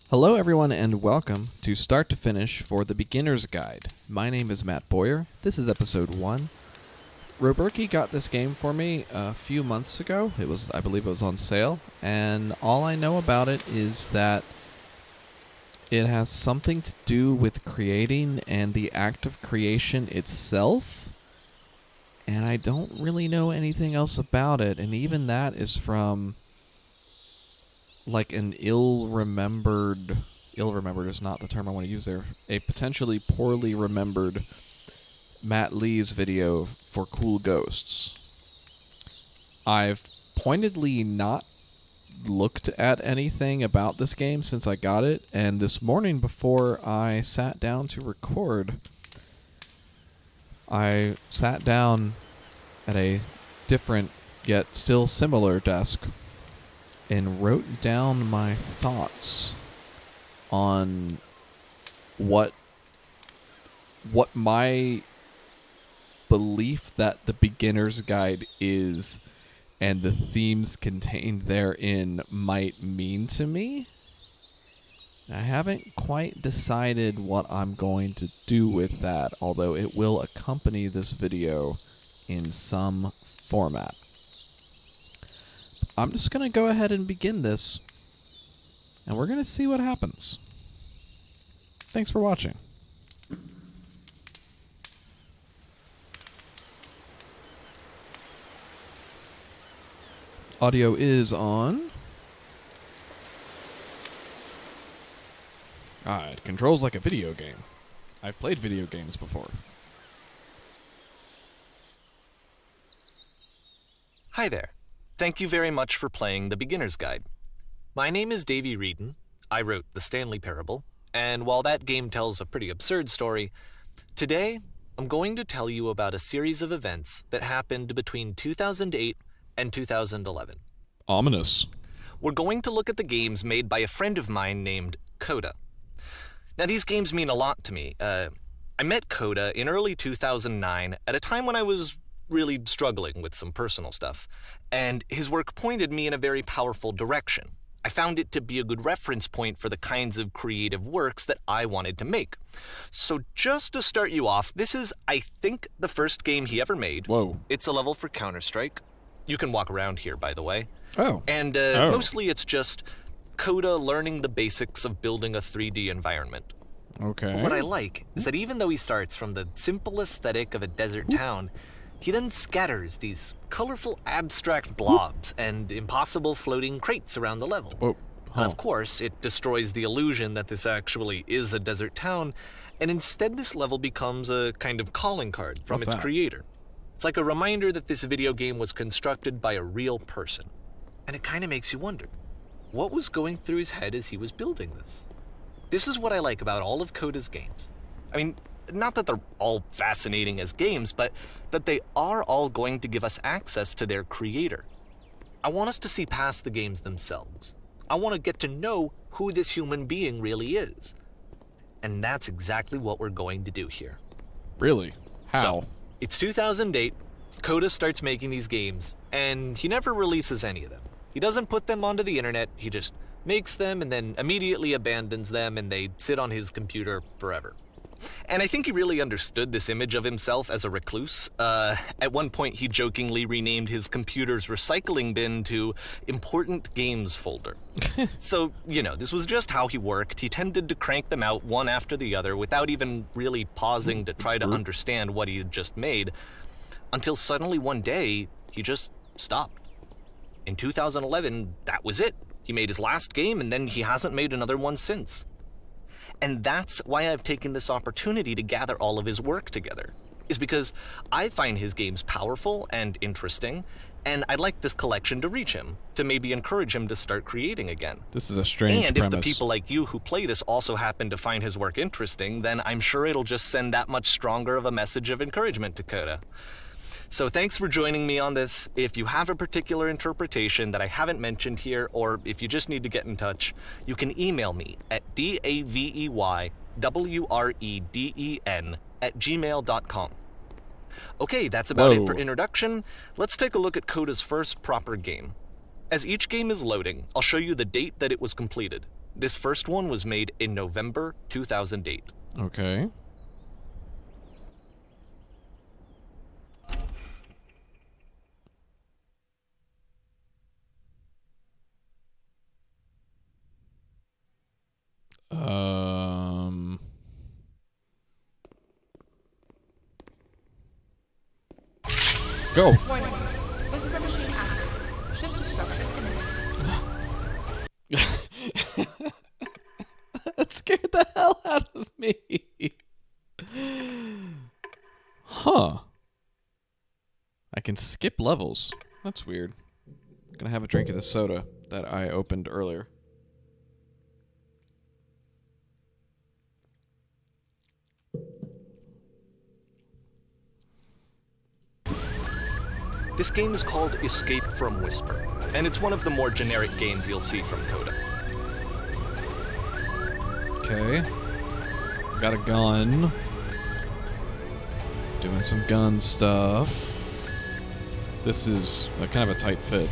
Hello everyone and welcome to Start to Finish for the Beginner's Guide. My name is Matt Bowyer. This is episode 1. Roberki got this game for me a few months ago. I believe it was on sale, and all I know about it is that it has something to do with creating and the act of creation itself. And I don't really know anything else about it, and even that is from like an ill-remembered is not the term I want to use there, a potentially poorly remembered Matt Lee's video for Cool Ghosts. I've pointedly not looked at anything about this game since I got it, and this morning before I sat down to record, I sat down at a different yet still similar desk and wrote down my thoughts on what my belief that the Beginner's Guide is and the themes contained therein might mean to me. I haven't quite decided what I'm going to do with that, although it will accompany this video in some format. I'm just going to go ahead and begin this, and we're going to see what happens. Thanks for watching. Audio is on. It controls like a video game. I've played video games before. Hi there. Thank you very much for playing The Beginner's Guide. My name is Davey Reedon. I wrote The Stanley Parable, and while that game tells a pretty absurd story, today I'm going to tell you about a series of events that happened between 2008 and 2011. Ominous. We're going to look at the games made by a friend of mine named Coda. Now, these games mean a lot to me. I met Coda in early 2009 at a time when I was really struggling with some personal stuff, and his work pointed me in a very powerful direction. I found it to be a good reference point for the kinds of creative works that I wanted to make. So just to start you off, this is, I think, the first game he ever made. Whoa. It's a level for Counter-Strike. You can walk around here, by the way. Oh. And mostly it's just Coda learning the basics of building a 3D environment. Okay. But what I like is that even though he starts from the simple aesthetic of a desert town, he then scatters these colorful abstract blobs and impossible floating crates around the level. Whoa. And of course, it destroys the illusion that this actually is a desert town, and instead this level becomes a kind of calling card from its creator. It's like a reminder that this video game was constructed by a real person. And it kind of makes you wonder, what was going through his head as he was building this? This is what I like about all of Coda's games. I mean, not that they're all fascinating as games, but that they are all going to give us access to their creator. I want us to see past the games themselves. I want to get to know who this human being really is. And that's exactly what we're going to do here. Really? How? So, it's 2008, Coda starts making these games, and he never releases any of them. He doesn't put them onto the internet, he just makes them and then immediately abandons them, and they sit on his computer forever. And I think he really understood this image of himself as a recluse. At one point, he jokingly renamed his computer's recycling bin to Important Games Folder. So, this was just how he worked. He tended to crank them out one after the other without even really pausing to try to understand what he had just made, until suddenly one day, he just stopped. In 2011, that was it. He made his last game, and then he hasn't made another one since. And that's why I've taken this opportunity to gather all of his work together, is because I find his games powerful and interesting, and I'd like this collection to reach him, to maybe encourage him to start creating again. This is a strange And premise. if the people like you who play this also happen to find his work interesting, then I'm sure it'll just send that much stronger of a message of encouragement to Coda. So thanks for joining me on this. If you have a particular interpretation that I haven't mentioned here, or if you just need to get in touch, you can email me at daveywreden@gmail.com. Okay, that's about it for introduction. Let's take a look at Coda's first proper game. As each game is loading, I'll show you the date that it was completed. This first one was made in November 2008. Okay. Go. Warning. Whisper machine active. Shift to structure imminent. That scared the hell out of me. Huh. I can skip levels. That's weird. Gonna have a drink of the soda that I opened earlier. This game is called Escape from Whisper, and it's one of the more generic games you'll see from Coda. Okay. Got a gun. Doing some gun stuff. This is kind of a tight fit.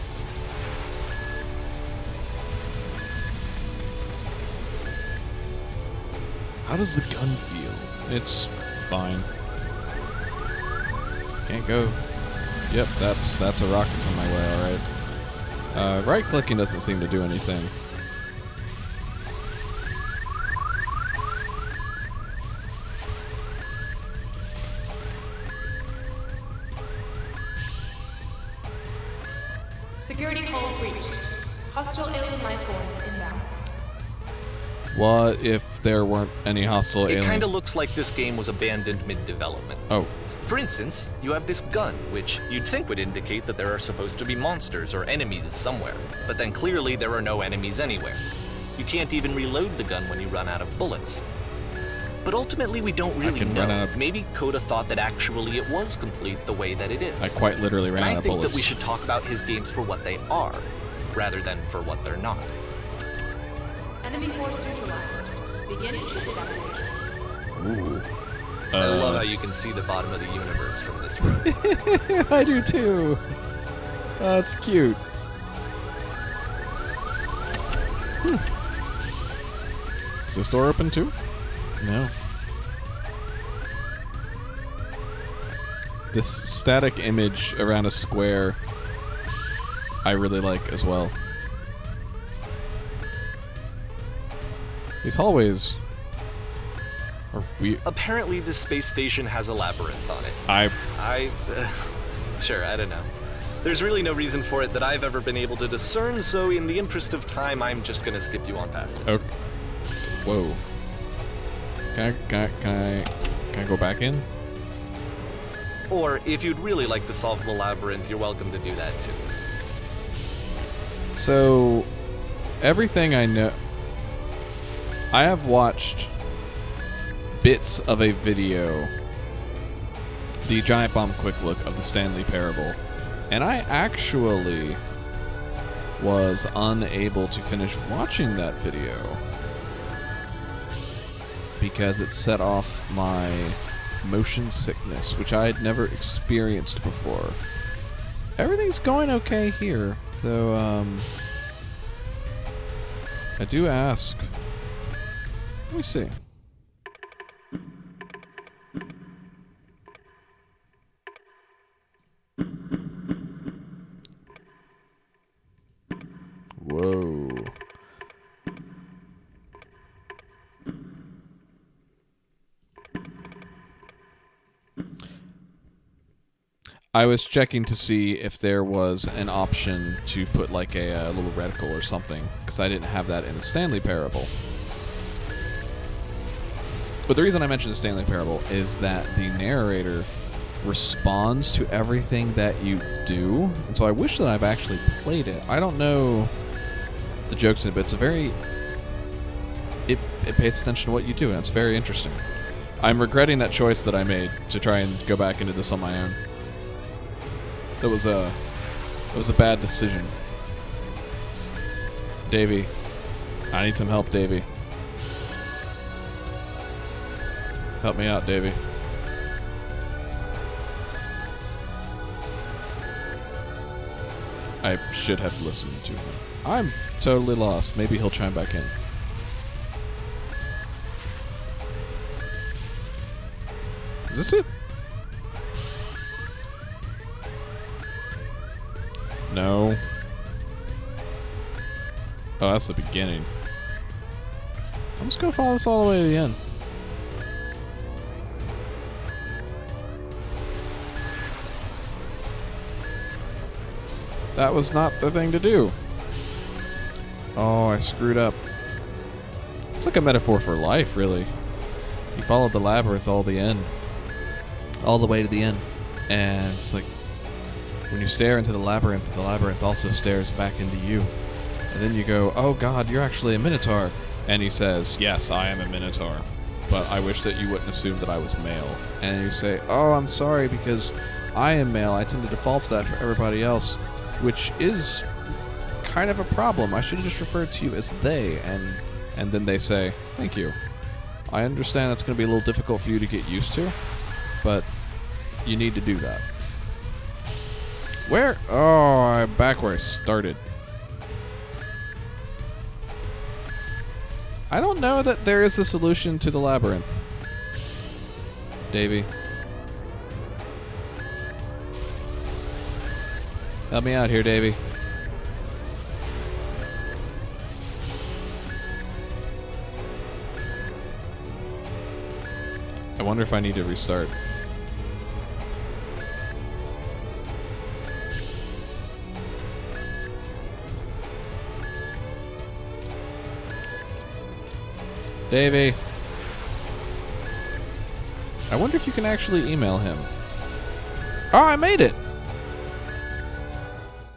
How does the gun feel? It's fine. Can't go. Yep, that's a rocket's on my way, alright. Right-clicking doesn't seem to do anything. Security hull breached. Hostile alien life forms inbound. What if there weren't any hostile It alien? kind of looks like this game was abandoned mid-development. Oh. For instance, you have this gun, which you'd think would indicate that there are supposed to be monsters or enemies somewhere, but then clearly there are no enemies anywhere. You can't even reload the gun when you run out of bullets. But ultimately we don't really know. Maybe Coda thought that actually it was complete the way that it is. I quite literally ran out of bullets. And I think that we should talk about his games for what they are, rather than for what they're not. Enemy force neutralized. Begin ship evacuation. Ooh. I love how you can see the bottom of the universe from this room. I do too. That's cute. Is this door open too? No. This static image around a square I really like as well. These hallways are weird. Apparently this space station has a labyrinth on it. Sure, I don't know. There's really no reason for it that I've ever been able to discern, so in the interest of time, I'm just gonna skip you on past it. Okay. Whoa. Can I go back in? Or if you'd really like to solve the labyrinth, you're welcome to do that too. So, everything I know... I have watched bits of a video, the Giant Bomb Quick Look of the Stanley Parable, and I actually was unable to finish watching that video because it set off my motion sickness, which I had never experienced before. Everything's going okay here, though I do ask. Let me see. Whoa. I was checking to see if there was an option to put like a little reticle or something, because I didn't have that in the Stanley Parable. But the reason I mentioned the Stanley Parable is that the narrator responds to everything that you do, and so I wish that I've actually played it. I don't know the jokes in it, but it's a very... It pays attention to what you do, and it's very interesting. I'm regretting that choice that I made to try and go back into this on my own. That was a bad decision. Davey. I need some help, Davey. Help me out, Davey. I should have listened to him. I'm totally lost. Maybe he'll chime back in. Is this it? No. Oh, that's the beginning. I'm just gonna follow this all the way to the end. That was not the thing to do. Oh, I screwed up. It's like a metaphor for life, really. You followed the labyrinth all the way to the end. And it's like, when you stare into the labyrinth also stares back into you. And then you go, oh God, you're actually a minotaur. And he says, yes, I am a minotaur, but I wish that you wouldn't assume that I was male. And you say, oh, I'm sorry, because I am male. I tend to default to that for everybody else, which is kind of a problem. I should have just referred to you as they. And then they say, thank you. I understand it's going to be a little difficult for you to get used to, but you need to do that. Where? Oh, I'm back where I started. I don't know that there is a solution to the labyrinth. Davey. Help me out here, Davey. I wonder if I need to restart. Davey. I wonder if you can actually email him. Oh, I made it!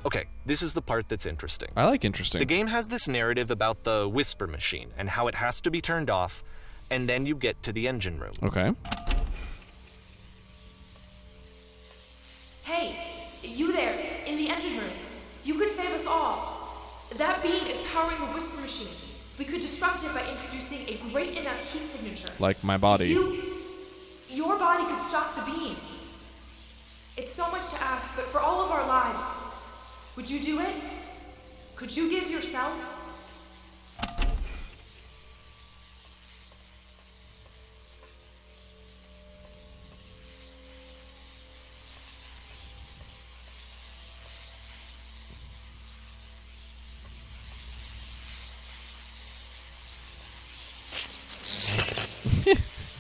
Okay, this is the part that's interesting. I like interesting. The game has this narrative about the whisper machine and how it has to be turned off, and then you get to the engine room. Okay. Hey, you there, in the engine room. You could save us all. That beam is powering the whisper machine. We could disrupt it by introducing a great enough heat signature. Like my body. Your body could stop the beam. It's so much to ask, but for all of our lives, would you do it? Could you give yourself?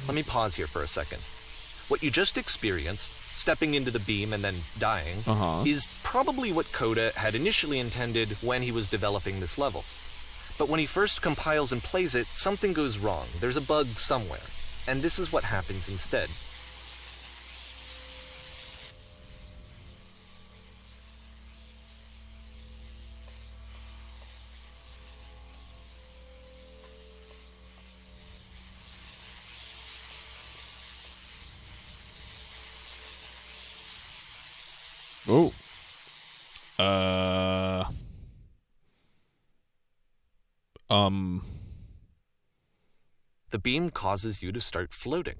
Let me pause here for a second. What you just experienced, stepping into the beam and then dying, is probably what Coda had initially intended when he was developing this level. But when he first compiles and plays it, something goes wrong. There's a bug somewhere. And this is what happens instead. Oh. The beam causes you to start floating.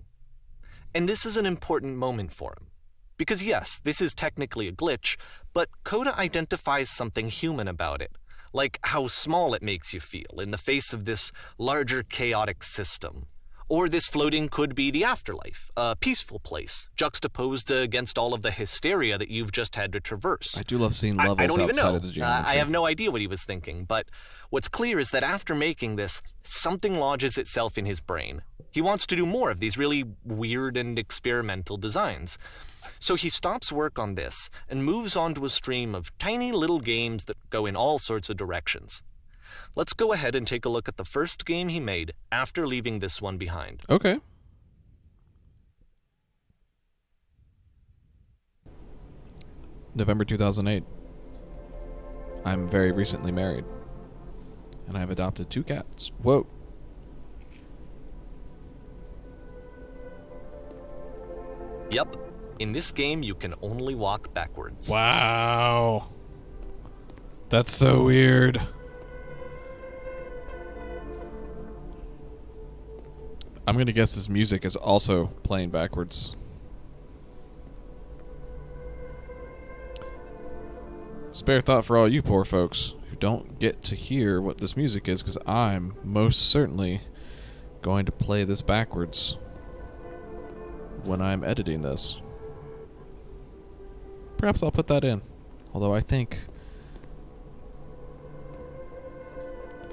And this is an important moment for him. Because yes, this is technically a glitch, but Coda identifies something human about it. Like how small it makes you feel in the face of this larger chaotic system. Or this floating could be the afterlife, a peaceful place, juxtaposed against all of the hysteria that you've just had to traverse. I do love seeing levels I don't even outside know. of the geometry. I have no idea what he was thinking, but what's clear is that after making this, something lodges itself in his brain. He wants to do more of these really weird and experimental designs. So he stops work on this and moves on to a stream of tiny little games that go in all sorts of directions. Let's go ahead and take a look at the first game he made after leaving this one behind. Okay. November 2008. I'm very recently married. And I've adopted 2 cats. Whoa. Yep. In this game, you can only walk backwards. Wow. That's so weird. I'm going to guess this music is also playing backwards. Spare thought for all you poor folks who don't get to hear what this music is, because I'm most certainly going to play this backwards. when I'm editing this. Perhaps I'll put that in. Although I think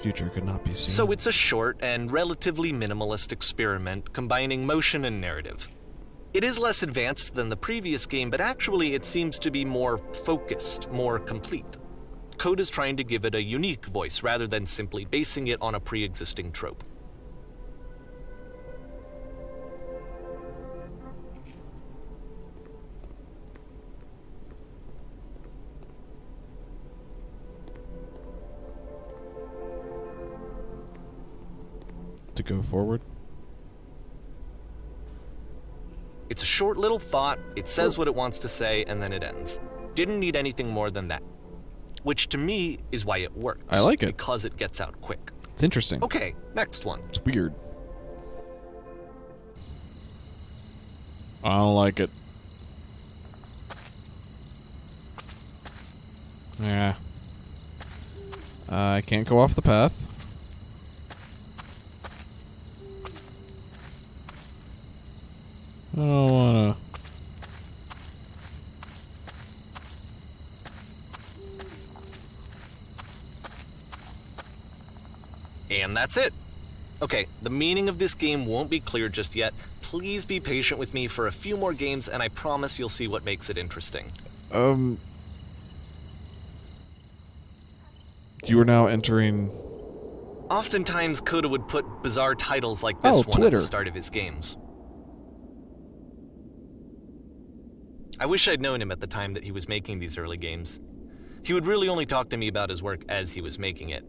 future could not be seen. So it's a short and relatively minimalist experiment combining motion and narrative. It is less advanced than the previous game, but actually it seems to be more focused, more complete. Code is trying to give it a unique voice rather than simply basing it on a pre-existing trope. To go forward. It's a short little thought, it says what it wants to say, and then it ends. Didn't need anything more than that. Which to me is why it works. I like it. Because it gets out quick. It's interesting. Okay, next one. It's weird. I don't like it. Yeah. I can't go off the path. I don't wanna. And that's it. Okay, the meaning of this game won't be clear just yet. Please be patient with me for a few more games, and I promise you'll see what makes it interesting. You are now entering. Oftentimes, Coda would put bizarre titles like this one Twitter. at the start of his games. I wish I'd known him at the time that he was making these early games. He would really only talk to me about his work as he was making it.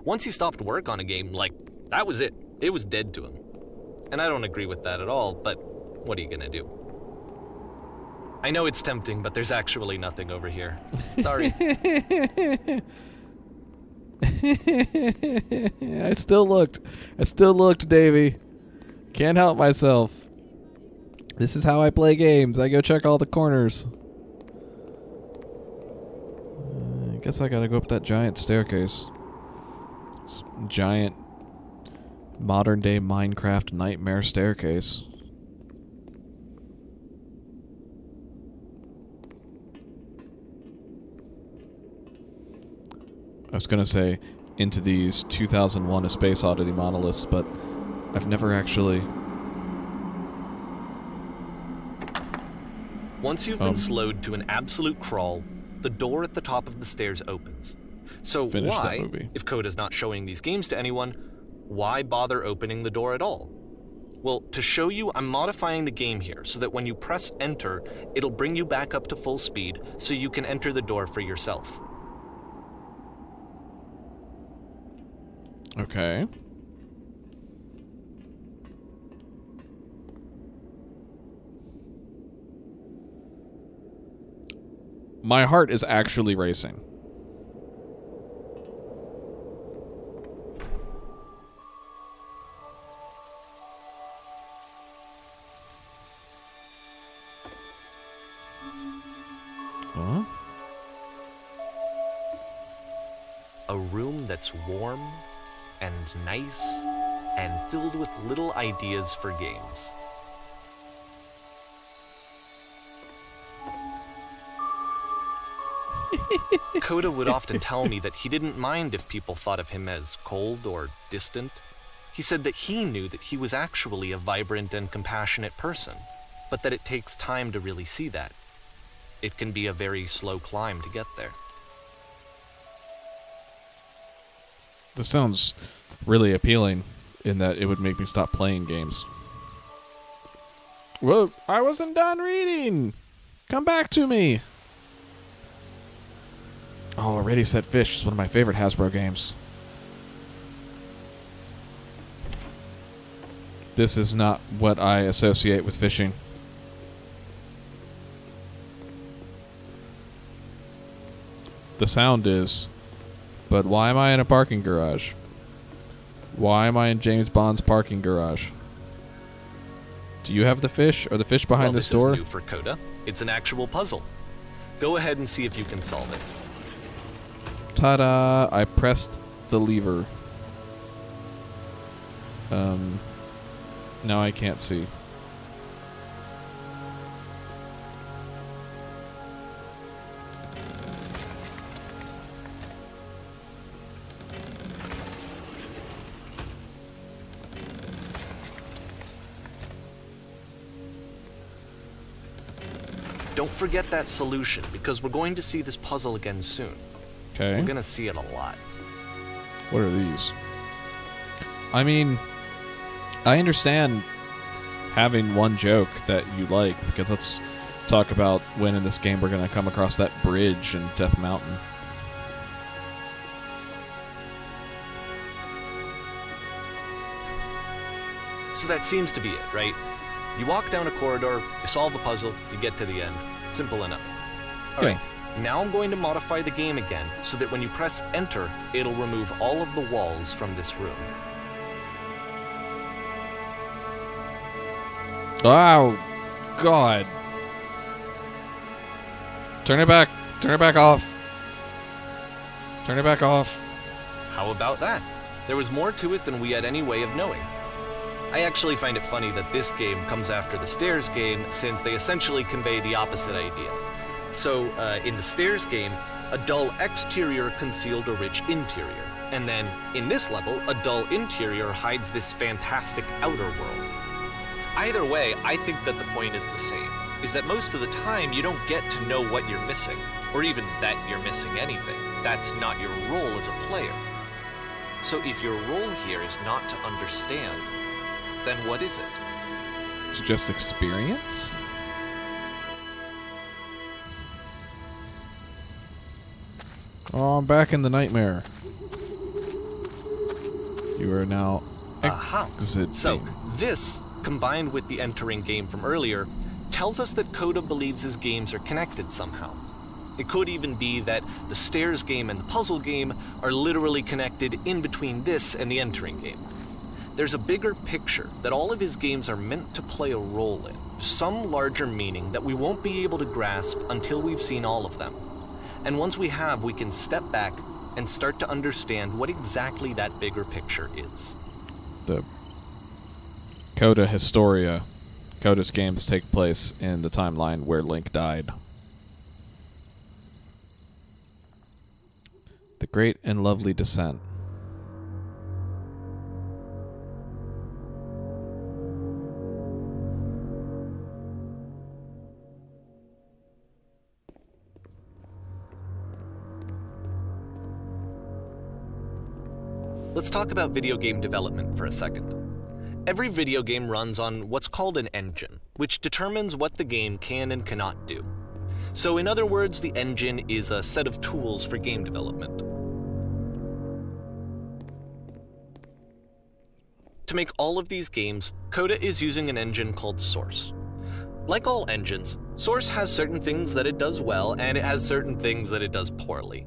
Once he stopped work on a game, that was it. It was dead to him. And I don't agree with that at all, but what are you gonna do? I know it's tempting, but there's actually nothing over here. Sorry. I still looked, Davey. Can't help myself. This is how I play games. I go check all the corners. I guess I gotta go up that giant staircase. This giant modern day Minecraft nightmare staircase. I was gonna say into these 2001 A Space Odyssey monoliths, but I've never actually. Once you've been slowed to an absolute crawl, the door at the top of the stairs opens. So Finish that why, movie. if Coda's not showing these games to anyone, why bother opening the door at all? Well, to show you, I'm modifying the game here so that when you press enter, it'll bring you back up to full speed so you can enter the door for yourself. Okay. My heart is actually racing. Huh? A room that's warm and nice and filled with little ideas for games. Coda would often tell me that he didn't mind if people thought of him as cold or distant. He said that he knew that he was actually a vibrant and compassionate person, but that it takes time to really see that. It can be a very slow climb to get there. This sounds really appealing in that it would make me stop playing games. Well, I wasn't done reading. Come back to me. Oh, Ready Set Fish is one of my favorite Hasbro games. This is not what I associate with fishing. The sound is, but why am I in a parking garage? Why am I in James Bond's parking garage? Do you have the fish? Or the fish behind this door? This is new for Coda. It's an actual puzzle. Go ahead and see if you can solve it. Ta-da! I pressed the lever. Now I can't see. don't forget that solution, because we're going to see this puzzle again soon. Okay. We're gonna see it a lot. What are these? I mean, I understand having one joke that you like, because let's talk about when in this game we're going to come across that bridge in Death Mountain. So that seems to be it, right? You walk down a corridor, you solve the puzzle, you get to the end. Simple enough. Alright, now I'm going to modify the game again so that when you press enter, it'll remove all of the walls from this room. Oh, God. Turn it back. Turn it back off. Turn it back off. How about that? There was more to it than we had any way of knowing. I actually find it funny that this game comes after the Stairs game, since they essentially convey the opposite idea. So, in the Stairs game, a dull exterior concealed a rich interior. And then, in this level, a dull interior hides this fantastic outer world. Either way, I think that the point is the same, is that most of the time you don't get to know what you're missing, or even that you're missing anything. That's not your role as a player. So if your role here is not to understand, then what is it? To just experience? Oh, I'm back in the nightmare. You are now exiting. So, this, combined with the entering game from earlier, tells us that Coda believes his games are connected somehow. It could even be that the Stairs game and the puzzle game are literally connected in between this and the entering game. There's a bigger picture that all of his games are meant to play a role in, some larger meaning that we won't be able to grasp until we've seen all of them. And once we have, we can step back and start to understand what exactly that bigger picture is. The Coda Historia. Coda's games take place in the timeline where Link died. The Great and Lovely Descent. Let's talk about video game development for a second. Every video game runs on what's called an engine, which determines what the game can and cannot do. So in other words, the engine is a set of tools for game development. To make all of these games, Coda is using an engine called Source. Like all engines, Source has certain things that it does well, and it has certain things that it does poorly.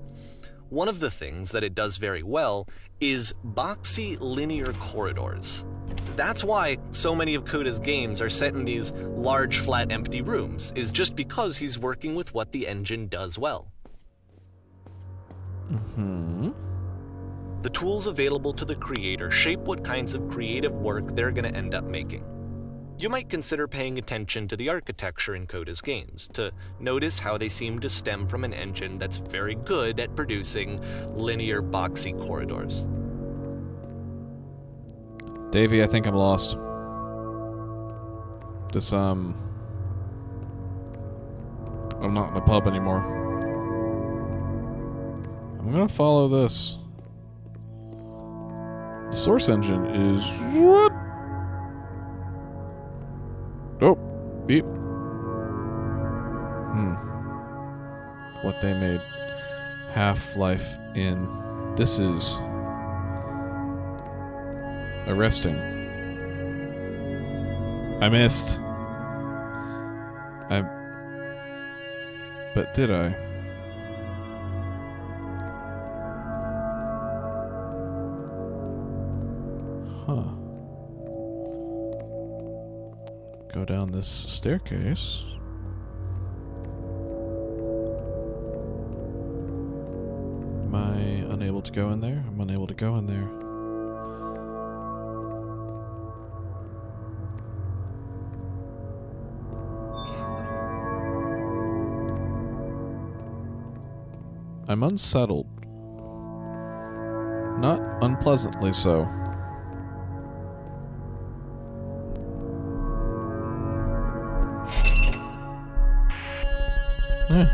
One of the things that it does very well is boxy linear corridors. That's why so many of Coda's games are set in these large, flat, empty rooms, is just because he's working with what the engine does well. The tools available to the creator shape what kinds of creative work they're going to end up making. You might consider paying attention to the architecture in Coda's games, to notice how they seem to stem from an engine that's very good at producing linear, boxy corridors. Davey, I think I'm lost. This, I'm not in a pub anymore. I'm gonna follow this. The Source engine is what? Oh, beep. What they made Half-Life in. This is arresting. I missed. But did I? Huh. Go down this staircase. Am I unable to go in there? I'm unable to go in there. I'm unsettled. Not unpleasantly so. Eh.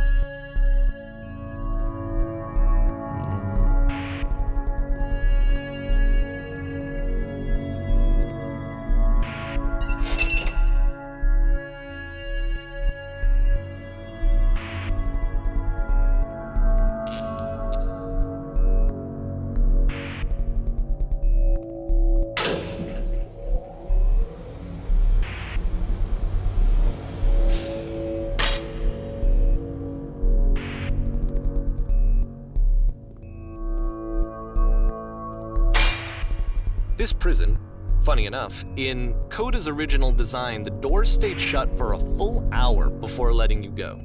This prison, funny enough, in Coda's original design, the doors stayed shut for a full hour before letting you go.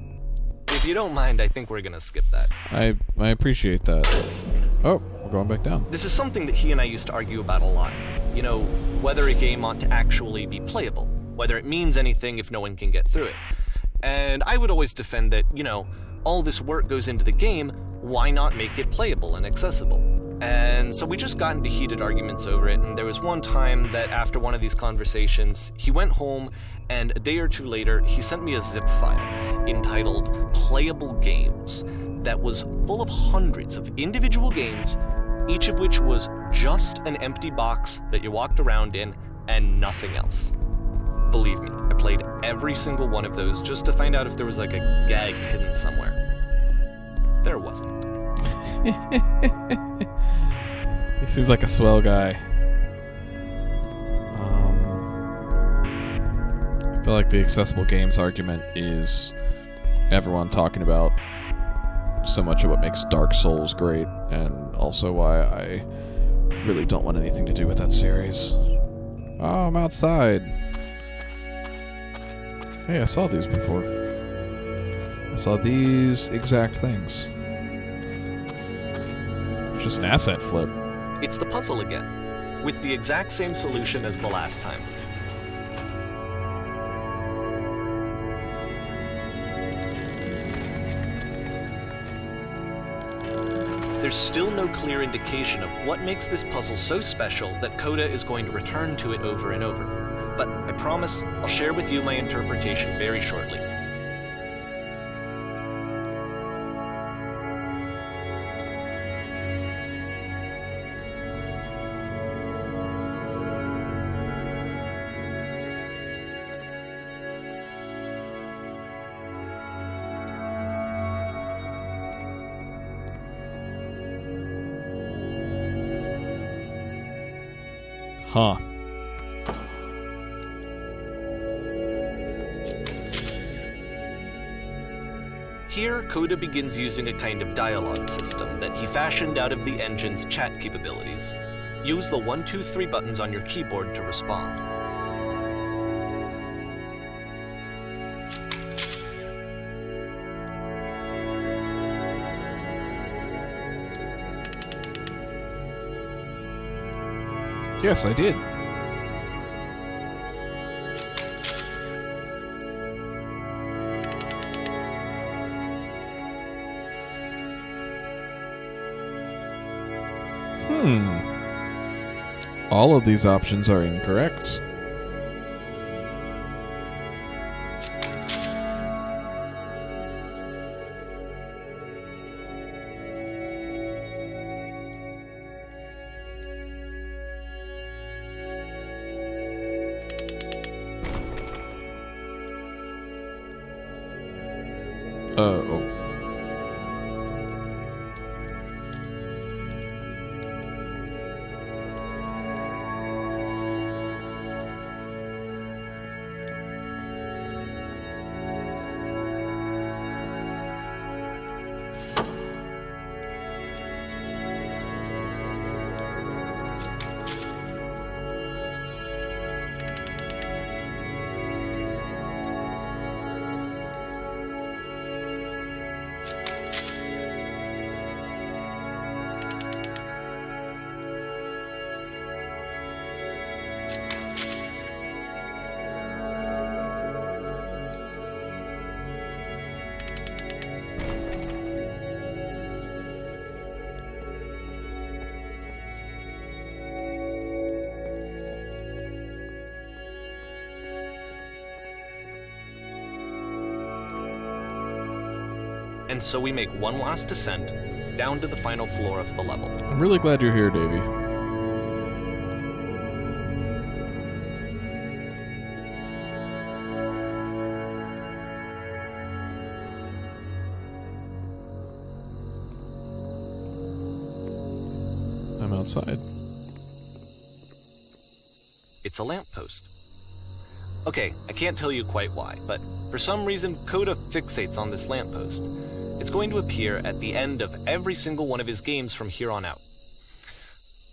If you don't mind, I think we're gonna skip that. I appreciate that. Oh, we're going back down. This is something that he and I used to argue about a lot. You know, whether a game ought to actually be playable, whether it means anything if no one can get through it. And I would always defend that, you know, all this work goes into the game, why not make it playable and accessible? And so we just got into heated arguments over it, and there was one time that after one of these conversations, he went home, and a day or two later, he sent me a zip file entitled Playable Games that was full of hundreds of individual games, each of which was just an empty box that you walked around in and nothing else. Believe me, I played every single one of those just to find out if there was like a gag hidden somewhere. There wasn't. He seems like a swell guy. I feel like the accessible games argument is everyone talking about so much of what makes Dark Souls great, and also why I really don't want anything to do with that series. Oh, I'm outside. Hey, I saw these before. I saw these exact things. Just an asset flip. It's the puzzle again, with the exact same solution as the last time. There's still no clear indication of what makes this puzzle so special that Coda is going to return to it over and over. But I promise I'll share with you my interpretation very shortly. Huh. Here, Coda begins using a kind of dialogue system that he fashioned out of the engine's chat capabilities. Use the 1, 2, 3 buttons on your keyboard to respond. Yes, I did. All of these options are incorrect. Oh. And so we make one last descent down to the final floor of the level. I'm really glad you're here, Davey. I'm outside. It's a lamppost. Okay, I can't tell you quite why, but for some reason, Coda fixates on this lamppost. It's going to appear at the end of every single one of his games from here on out.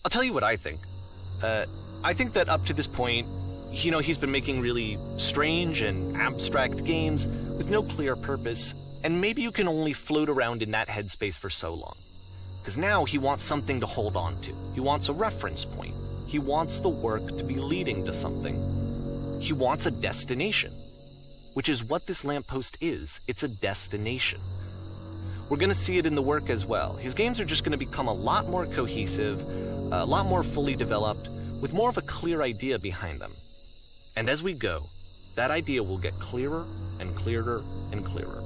I'll tell you what I think. I think that up to this point, he's been making really strange and abstract games with no clear purpose, and maybe you can only float around in that headspace for so long. Because now he wants something to hold on to. He wants a reference point. He wants the work to be leading to something. He wants a destination, which is what this lamppost is. It's a destination. We're going to see it in the work as well. His games are just going to become a lot more cohesive, a lot more fully developed, with more of a clear idea behind them. And as we go, that idea will get clearer and clearer and clearer.